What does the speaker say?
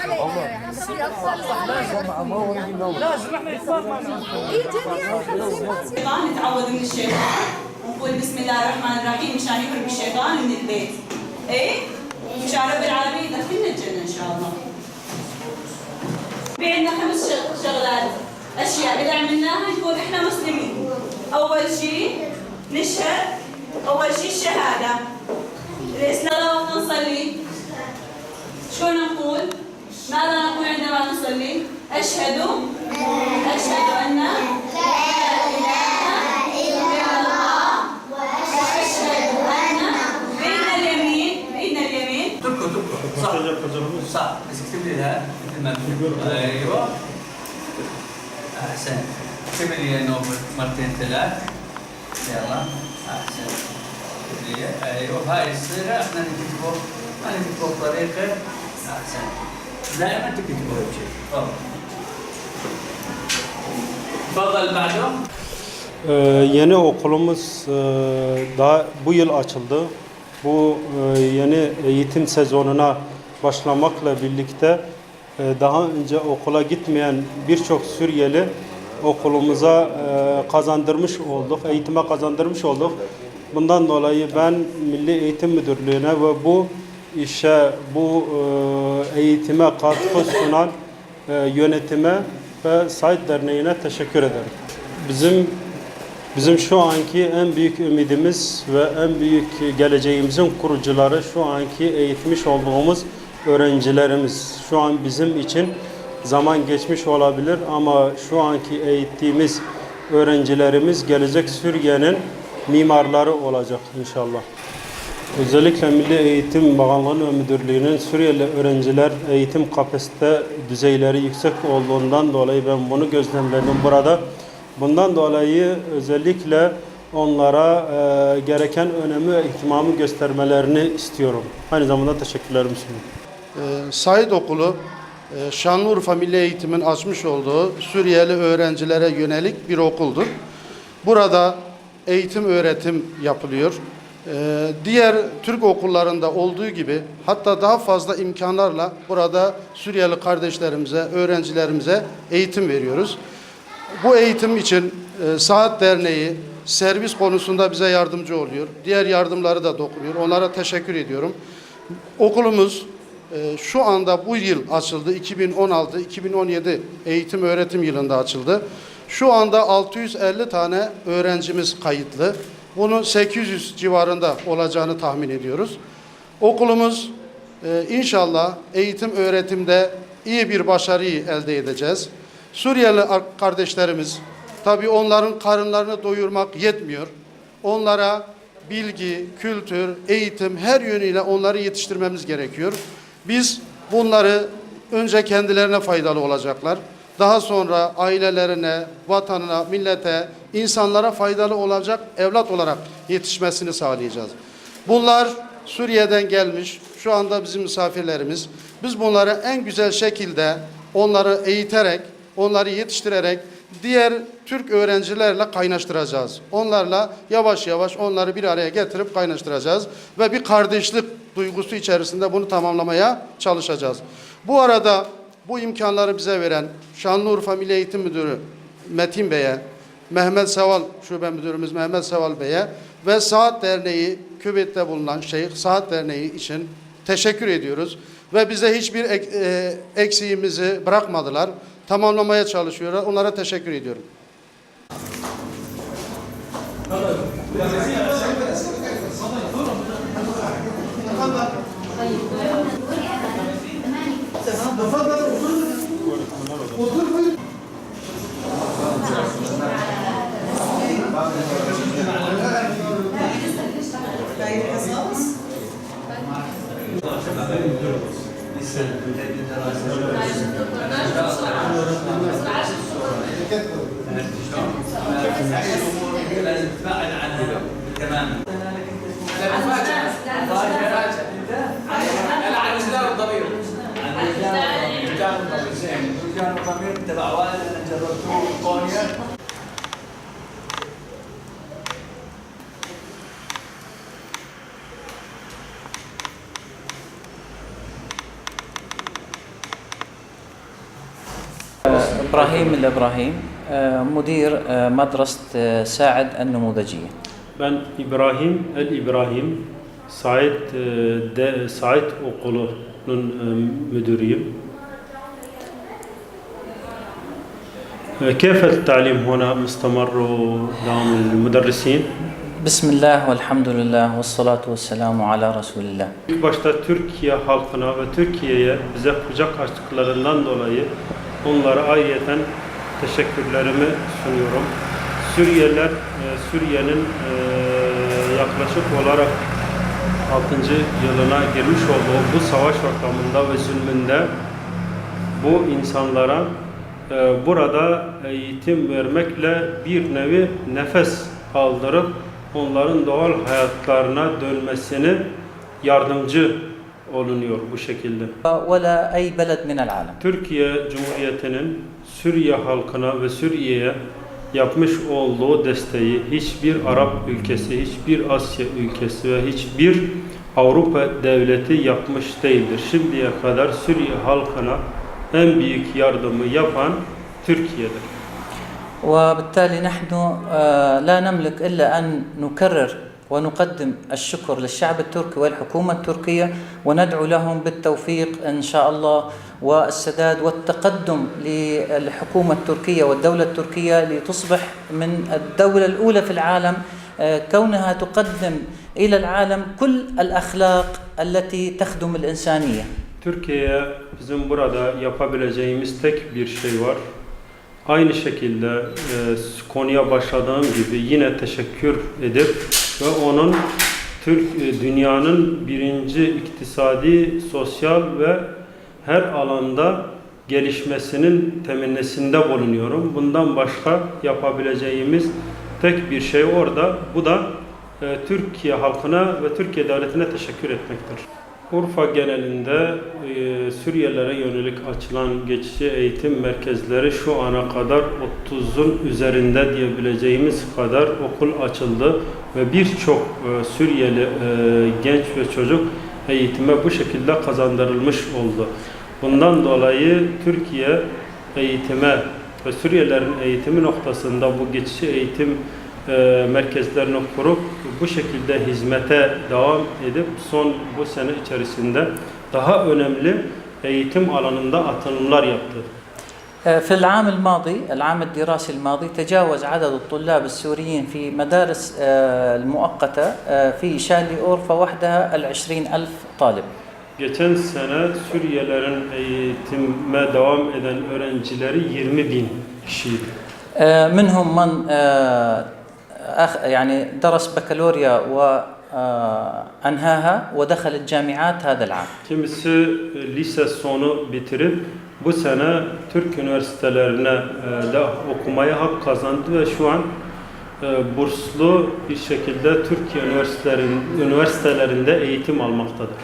نتعوذ من الشيطان ونقول بسم الله الرحمن الرحيم مشان يهرب الشيطان من البيت. اي مشان رب العالمين يدخلنا الجنه ان شاء الله. في عندنا 5 شغلات اشياء اذا عملناها نكون احنا مسلمين. اول شيء نشهد، اول شيء الشهاده. الاسلام وقت نصلي شو نقول؟ ماذا نقول عندما نصلي؟ أشهد أن لا إله إلا الله وأشهد أن بين اليمين تركوا صح بس اكتب لي لها مثل ما تقول. ايوه احسن. اكتب لي انه مرتين 3. يلا احسن. ايوه هاي الصيغه احنا نكتبه بطريقه احسن. دائما تكتبوا شيء. تفضل بعده. Yeni okulumuz daha bu yıl açıldı. Bu yeni eğitim sezonuna başlamakla birlikte daha önce okula gitmeyen birçok Suriyeli okulumuza kazandırmış olduk, eğitime kazandırmış olduk. Bundan dolayı ben Milli Eğitim Müdürlüğü'ne ve bu işe, bu eğitime katkı sunan yönetime ve Said Derneği'ne teşekkür ederim. Bizim şu anki en büyük ümidimiz ve en büyük geleceğimizin kurucuları şu anki eğitmiş olduğumuz öğrencilerimiz. Şu an bizim için zaman geçmiş olabilir ama şu anki eğittiğimiz öğrencilerimiz gelecek Suriye'nin mimarları olacak inşallah. Özellikle Milli Eğitim Bakanlığı ve Müdürlüğü'nün Suriyeli öğrenciler eğitim kapasite düzeyleri yüksek olduğundan dolayı ben bunu gözlemledim burada. Bundan dolayı özellikle onlara gereken önemi ve ihtimamı göstermelerini istiyorum. Aynı zamanda teşekkürlerimi sunuyorum. Said Okulu, Şanlıurfa Milli Eğitim'in açmış olduğu Suriyeli öğrencilere yönelik bir okuldur. Burada eğitim öğretim yapılıyor. Diğer Türk okullarında olduğu gibi hatta daha fazla imkanlarla burada Suriyeli kardeşlerimize, öğrencilerimize eğitim veriyoruz. Bu eğitim için Saat Derneği servis konusunda bize yardımcı oluyor. Diğer yardımları da dokunuyor. Onlara teşekkür ediyorum. Okulumuz şu anda bu yıl açıldı. 2016-2017 eğitim öğretim yılında açıldı. Şu anda 650 tane öğrencimiz kayıtlı. Bunun 800 civarında olacağını tahmin ediyoruz. Okulumuz inşallah eğitim öğretimde iyi bir başarıyı elde edeceğiz. Suriyeli kardeşlerimiz, tabii onların karınlarını doyurmak yetmiyor. Onlara bilgi, kültür, eğitim her yönüyle onları yetiştirmemiz gerekiyor. Biz bunları önce kendilerine faydalı olacaklar. Daha sonra ailelerine, vatanına, millete, insanlara faydalı olacak evlat olarak yetişmesini sağlayacağız. Bunlar Suriye'den gelmiş, şu anda bizim misafirlerimiz. Biz bunları en güzel şekilde onları eğiterek, onları yetiştirerek diğer Türk öğrencilerle kaynaştıracağız. Onlarla yavaş yavaş onları bir araya getirip kaynaştıracağız ve bir kardeşlik duygusu içerisinde bunu tamamlamaya çalışacağız. Bu arada bu imkanları bize veren Şanlıurfa Milli Eğitim Müdürü Metin Bey'e, Mehmet Seval Şube Müdürümüz Mehmet Seval Bey'e ve Saat Derneği, Küvet'te bulunan Şeyh Saat Derneği için teşekkür ediyoruz. Ve bize hiçbir eksiğimizi bırakmadılar. Tamamlamaya çalışıyorlar. Onlara teşekkür ediyorum. لازم تبعد عنها تماما. عن وجدان الضمير. عن وجدان الضمير. زين. وجدان الضمير تبع والد انا جربته كونيا. إبراهيم الإبراهيم مدير مدرسة ساعد النموذجية. Ben İbrahim İbrahim Said Okulu'nun müdürüyüm. كيف التعليم هنا مستمر ودوام المدرسين؟ بسم الله والحمد لله والصلاة والسلام على رسول الله. İlk başta Türkiye halkına ve Türkiye'ye bize kucak açtıklarından dolayı onlara ayrıyeten teşekkürlerimi sunuyorum. Suriyeliler, Suriye'nin yaklaşık olarak 6. yılına girmiş olduğu bu savaş ortamında ve zulmünde bu insanlara burada eğitim vermekle bir nevi nefes aldırıp onların doğal hayatlarına dönmesini yardımcı olunuyor bu şekilde. ولا أي بلد من العالم. Türkiye Cumhuriyeti'nin Suriye halkına ve Suriye'ye yapmış olduğu desteği hiçbir Arap ülkesi, hiçbir Asya ülkesi ve hiçbir Avrupa devleti yapmış değildir. Şimdiye kadar Suriye halkına en büyük yardımı yapan Türkiye'dir. وبالتالي نحن لا نملك إلا أن نكرر ونقدم الشكر للشعب التركي والحكومة التركية وندعو لهم بالتوفيق إن شاء الله والسداد والتقدم للحكومة التركية والدولة التركية لتصبح من الدولة الأولى في العالم كونها تقدم إلى العالم كل الأخلاق التي تخدم الإنسانية. Türkiye'ye bizim burada yapabileceğimiz tek bir şey var. Aynı şekilde konuya başladığım gibi yine teşekkür edip ve onun dünyanın birinci iktisadi, sosyal ve her alanda gelişmesinin temennisinde bulunuyorum. Bundan başka yapabileceğimiz tek bir şey orada. Bu da Türkiye halkına ve Türkiye devletine teşekkür etmektir. Urfa genelinde Suriyelilere yönelik açılan geçici eğitim merkezleri şu ana kadar 30'un üzerinde diyebileceğimiz kadar okul açıldı ve birçok Suriyeli genç ve çocuk eğitime bu şekilde kazandırılmış oldu. Bundan dolayı Türkiye eğitime ve Suriyelilerin eğitimi noktasında bu geçici eğitim merkezlerini kurup bu şekilde hizmete devam edip son bu sene içerisinde daha önemli eğitim alanında atılımlar yaptı. في العام الماضي العام الدراسي الماضي تجاوز عدد الطلاب السوريين في مدارس المؤقتة في شارلي وحدها 20,000 طالب. Geçen sene Suriyelilerin eğitime devam eden öğrencileri 20.000 kişiydi. منهم من يعني درس بكالوريا وأنهاها ودخل الجامعات هذا العام. Kimisi lise sonu bitirip bu sene Türk üniversitelerine de okumaya hak kazandı ve şu an burslu bir şekilde Türkiye üniversitelerinde eğitim almaktadır.